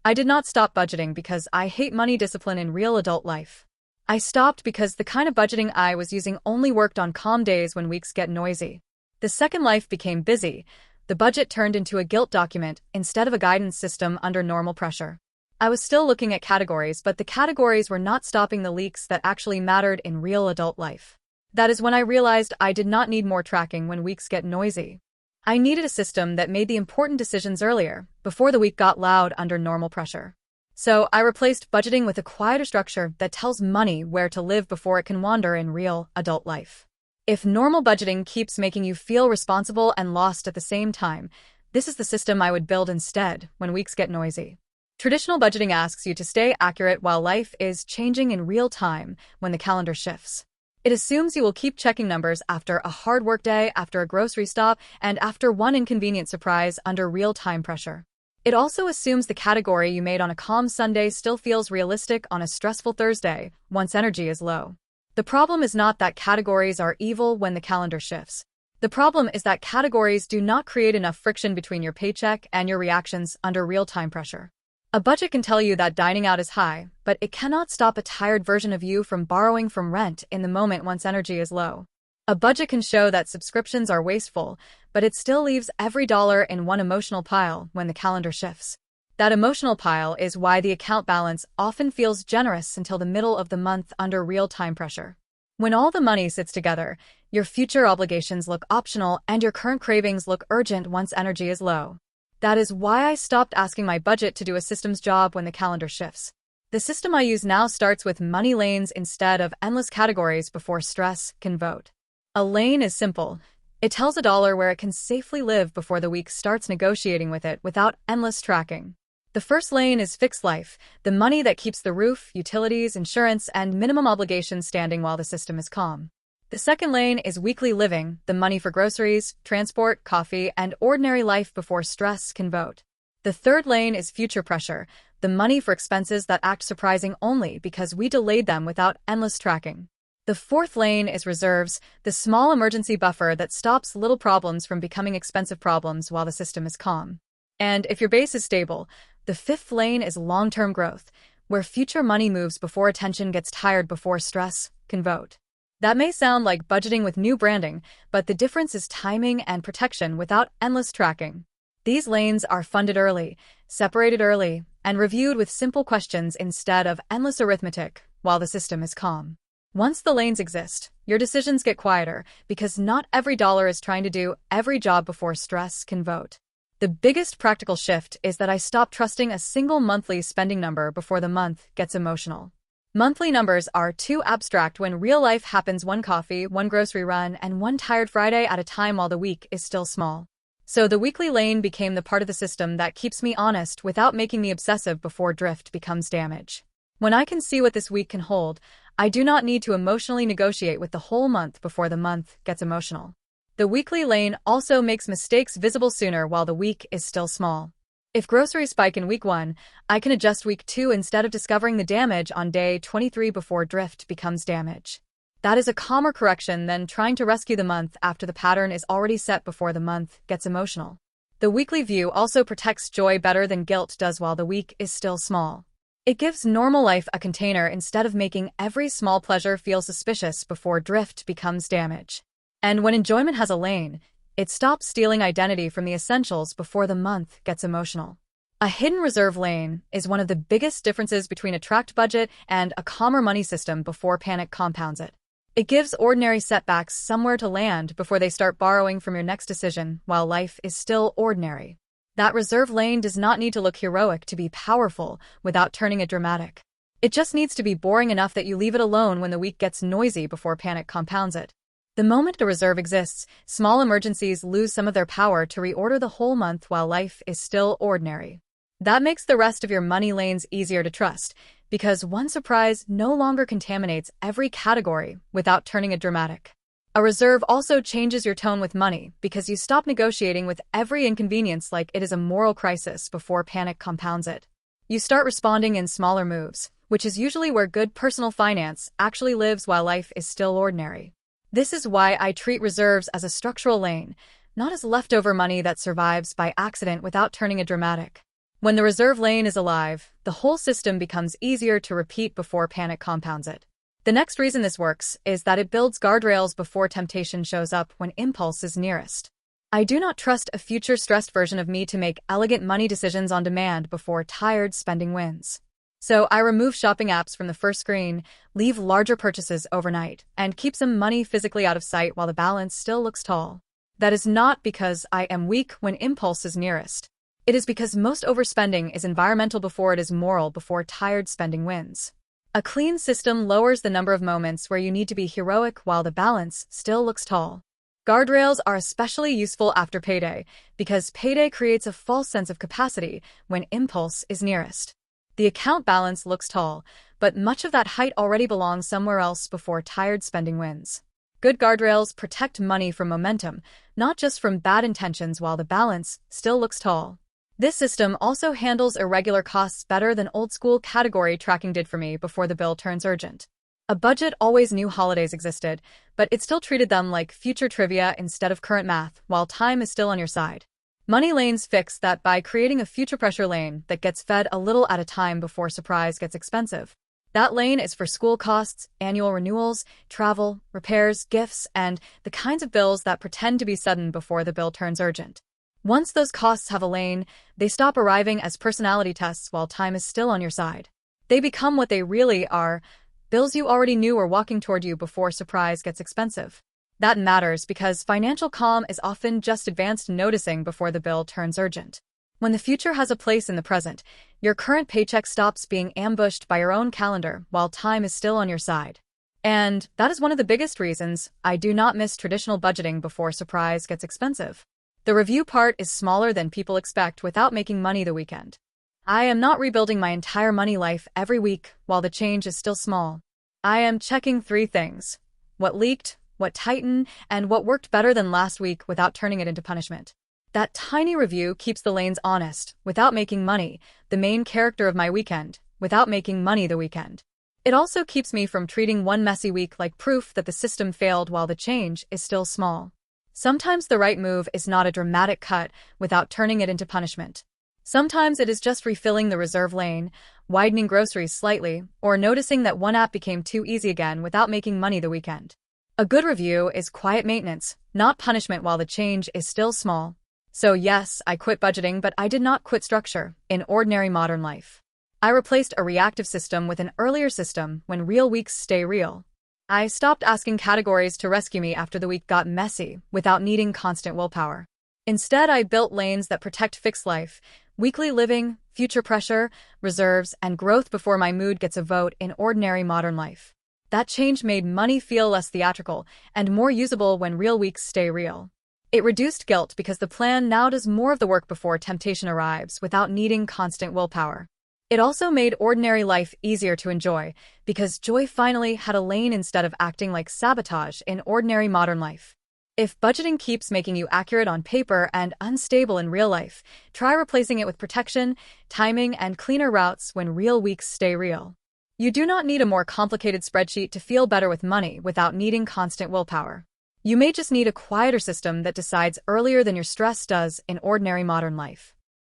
I did not stop budgeting because I hate money discipline in real adult life. I stopped because the kind of budgeting I was using only worked on calm days when weeks get noisy. The second life became busy. The budget turned into a guilt document instead of a guidance system under normal pressure. I was still looking at categories, but the categories were not stopping the leaks that actually mattered in real adult life. That is when I realized I did not need more tracking when weeks get noisy. I needed a system that made the important decisions earlier, before the week got loud under normal pressure. So I replaced budgeting with a quieter structure that tells money where to live before it can wander in real adult life. If normal budgeting keeps making you feel responsible and lost at the same time, this is the system I would build instead when weeks get noisy. Traditional budgeting asks you to stay accurate while life is changing in real time when the calendar shifts. It assumes you will keep checking numbers after a hard work day, after a grocery stop, and after one inconvenient surprise under real-time pressure. It also assumes the category you made on a calm Sunday still feels realistic on a stressful Thursday, once energy is low. The problem is not that categories are evil when the calendar shifts. The problem is that categories do not create enough friction between your paycheck and your reactions under real-time pressure. A budget can tell you that dining out is high, but it cannot stop a tired version of you from borrowing from rent in the moment once energy is low. A budget can show that subscriptions are wasteful, but it still leaves every dollar in one emotional pile when the calendar shifts. That emotional pile is why the account balance often feels generous until the middle of the month under real-time pressure. When all the money sits together, your future obligations look optional and your current cravings look urgent once energy is low. That is why I stopped asking my budget to do a system's job when the calendar shifts. The system I use now starts with money lanes instead of endless categories before stress can vote. A lane is simple. It tells a dollar where it can safely live before the week starts negotiating with it without endless tracking. The first lane is fixed life, the money that keeps the roof, utilities, insurance, and minimum obligations standing while the system is calm. The second lane is weekly living, the money for groceries, transport, coffee, and ordinary life before stress can vote. The third lane is future pressure, the money for expenses that act surprising only because we delayed them without endless tracking. The fourth lane is reserves, the small emergency buffer that stops little problems from becoming expensive problems while the system is calm. And if your base is stable, the fifth lane is long-term growth, where future money moves before attention gets tired before stress can vote. That may sound like budgeting with new branding, but the difference is timing and protection without endless tracking. These lanes are funded early, separated early, and reviewed with simple questions instead of endless arithmetic while the system is calm. Once the lanes exist, your decisions get quieter because not every dollar is trying to do every job before stress can vote. The biggest practical shift is that I stopped trusting a single monthly spending number before the month gets emotional. Monthly numbers are too abstract when real life happens one coffee, one grocery run, and one tired Friday at a time while the week is still small. So the weekly lane became the part of the system that keeps me honest without making me obsessive before drift becomes damage. When I can see what this week can hold, I do not need to emotionally negotiate with the whole month before the month gets emotional. The weekly lane also makes mistakes visible sooner while the week is still small. If groceries spike in week 1, I can adjust week 2 instead of discovering the damage on day 23 before drift becomes damage. That is a calmer correction than trying to rescue the month after the pattern is already set before the month gets emotional. The weekly view also protects joy better than guilt does while the week is still small. It gives normal life a container instead of making every small pleasure feel suspicious before drift becomes damage. And when enjoyment has a lane, it stops stealing identity from the essentials before the month gets emotional. A hidden reserve lane is one of the biggest differences between a tracked budget and a calmer money system before panic compounds it. It gives ordinary setbacks somewhere to land before they start borrowing from your next decision while life is still ordinary. That reserve lane does not need to look heroic to be powerful without turning it dramatic. It just needs to be boring enough that you leave it alone when the week gets noisy before panic compounds it. The moment a reserve exists, small emergencies lose some of their power to reorder the whole month while life is still ordinary. That makes the rest of your money lanes easier to trust, because one surprise no longer contaminates every category without turning it dramatic. A reserve also changes your tone with money because you stop negotiating with every inconvenience like it is a moral crisis before panic compounds it. You start responding in smaller moves, which is usually where good personal finance actually lives while life is still ordinary. This is why I treat reserves as a structural lane, not as leftover money that survives by accident without turning it dramatic. When the reserve lane is alive, the whole system becomes easier to repeat before panic compounds it. The next reason this works is that it builds guardrails before temptation shows up when impulse is nearest. I do not trust a future stressed version of me to make elegant money decisions on demand before tired spending wins. So I remove shopping apps from the first screen, leave larger purchases overnight, and keep some money physically out of sight while the balance still looks tall. That is not because I am weak when impulse is nearest. It is because most overspending is environmental before it is moral before tired spending wins. A clean system lowers the number of moments where you need to be heroic while the balance still looks tall. Guardrails are especially useful after payday because payday creates a false sense of capacity when impulse is nearest. The account balance looks tall, but much of that height already belongs somewhere else before tired spending wins. Good guardrails protect money from momentum, not just from bad intentions while the balance still looks tall. This system also handles irregular costs better than old-school category tracking did for me before the bill turns urgent. A budget always knew holidays existed, but it still treated them like future trivia instead of current math, while time is still on your side. Money lanes fix that by creating a future pressure lane that gets fed a little at a time before surprise gets expensive. That lane is for school costs, annual renewals, travel, repairs, gifts, and the kinds of bills that pretend to be sudden before the bill turns urgent. Once those costs have a lane, they stop arriving as personality tests while time is still on your side. They become what they really are, bills you already knew were walking toward you before surprise gets expensive. That matters because financial calm is often just advanced noticing before the bill turns urgent. When the future has a place in the present, your current paycheck stops being ambushed by your own calendar while time is still on your side. And that is one of the biggest reasons I do not miss traditional budgeting before surprise gets expensive. The review part is smaller than people expect without making money the weekend. I am not rebuilding my entire money life every week while the change is still small. I am checking 3 things: what leaked, what tightened, and what worked better than last week without turning it into punishment. That tiny review keeps the lanes honest without making money, the main character of my weekend, without making money the weekend. It also keeps me from treating one messy week like proof that the system failed while the change is still small. Sometimes the right move is not a dramatic cut without turning it into punishment. Sometimes it is just refilling the reserve lane, widening groceries slightly, or noticing that one app became too easy again without making money the weekend. A good review is quiet maintenance, not punishment while the change is still small. So yes, I quit budgeting, but I did not quit structure in ordinary modern life. I replaced a reactive system with an earlier system when real weeks stay real. I stopped asking categories to rescue me after the week got messy without needing constant willpower. Instead, I built lanes that protect fixed life, weekly living, future pressure, reserves, and growth before my mood gets a vote in ordinary modern life. That change made money feel less theatrical and more usable when real weeks stay real. It reduced guilt because the plan now does more of the work before temptation arrives without needing constant willpower. It also made ordinary life easier to enjoy because joy finally had a lane instead of acting like sabotage in ordinary modern life. If budgeting keeps making you accurate on paper and unstable in real life, try replacing it with protection, timing, and cleaner routes when real weeks stay real. You do not need a more complicated spreadsheet to feel better with money without needing constant willpower. You may just need a quieter system that decides earlier than your stress does in ordinary modern life.